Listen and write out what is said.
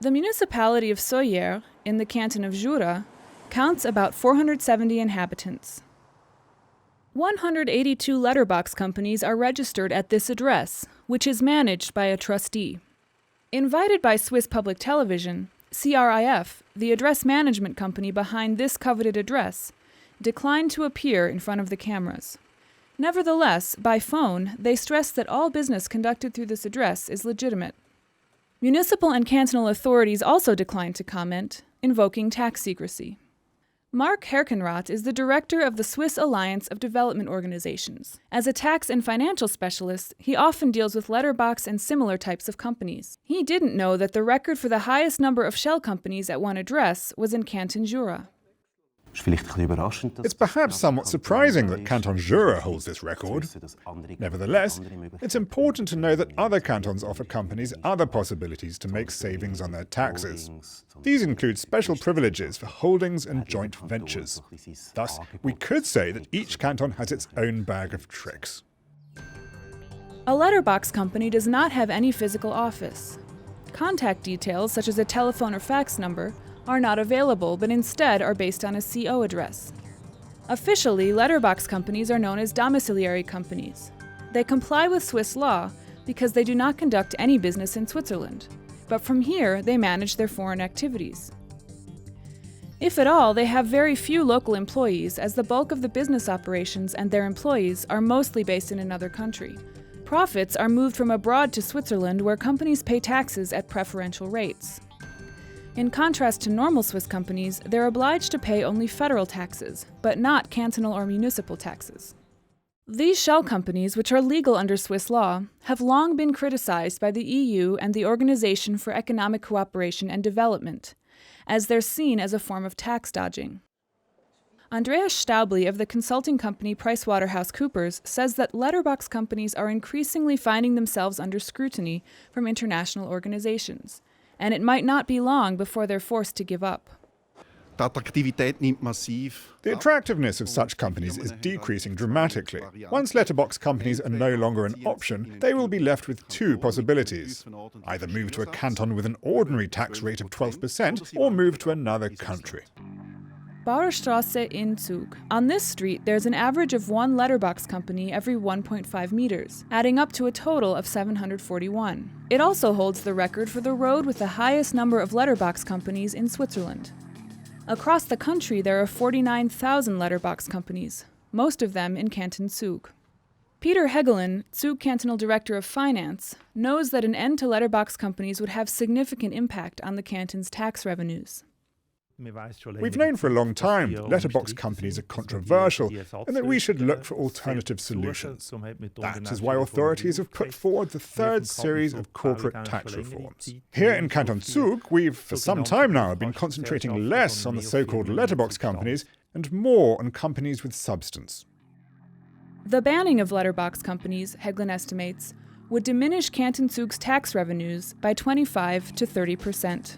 The municipality of Soyer, in the canton of Jura, counts about 470 inhabitants. 182 letterbox companies are registered at this address, which is managed by a trustee. Invited by Swiss Public Television, CRIF, the address management company behind this coveted address, declined to appear in front of the cameras. Nevertheless, by phone, they stressed that all business conducted through this address is legitimate. Municipal and cantonal authorities also declined to comment, invoking tax secrecy. Mark Herkenrath is the director of the Swiss Alliance of Development Organizations. As a tax and financial specialist, he often deals with letterbox and similar types of companies. He didn't know that the record for the highest number of shell companies at one address was in Canton Jura. It's perhaps somewhat surprising that Canton Jura holds this record. Nevertheless, it's important to know that other cantons offer companies other possibilities to make savings on their taxes. These include special privileges for holdings and joint ventures. Thus, we could say that each canton has its own bag of tricks. A letterbox company does not have any physical office. Contact details, such as a telephone or fax number, are not available, but instead are based on a CO address. Officially, letterbox companies are known as domiciliary companies. They comply with Swiss law because they do not conduct any business in Switzerland, but from here they manage their foreign activities. If at all, they have very few local employees, as the bulk of the business operations and their employees are mostly based in another country. Profits are moved from abroad to Switzerland, where companies pay taxes at preferential rates. In contrast to normal Swiss companies, they're obliged to pay only federal taxes, but not cantonal or municipal taxes. These shell companies, which are legal under Swiss law, have long been criticized by the EU and the Organization for Economic Cooperation and Development, as they're seen as a form of tax dodging. Andreas Staubli of the consulting company PricewaterhouseCoopers says that letterbox companies are increasingly finding themselves under scrutiny from international organizations, and it might not be long before they're forced to give up. The attractiveness of such companies is decreasing dramatically. Once letterbox companies are no longer an option, they will be left with two possibilities. Either move to a canton with an ordinary tax rate of 12% or move to another country. Bauerstrasse in Zug. On this street, there's an average of one letterbox company every 1.5 meters, adding up to a total of 741. It also holds the record for the road with the highest number of letterbox companies in Switzerland. Across the country, there are 49,000 letterbox companies, most of them in Canton Zug. Peter Hegelin, Zug Cantonal Director of Finance, knows that an end to letterbox companies would have significant impact on the canton's tax revenues. We've known for a long time that letterbox companies are controversial and that we should look for alternative solutions. That is why authorities have put forward the third series of corporate tax reforms. Here in Canton Zug, we've for some time now been concentrating less on the so-called letterbox companies and more on companies with substance. The banning of letterbox companies, Hegelin estimates, would diminish Canton Zug's tax revenues by 25 to 30%.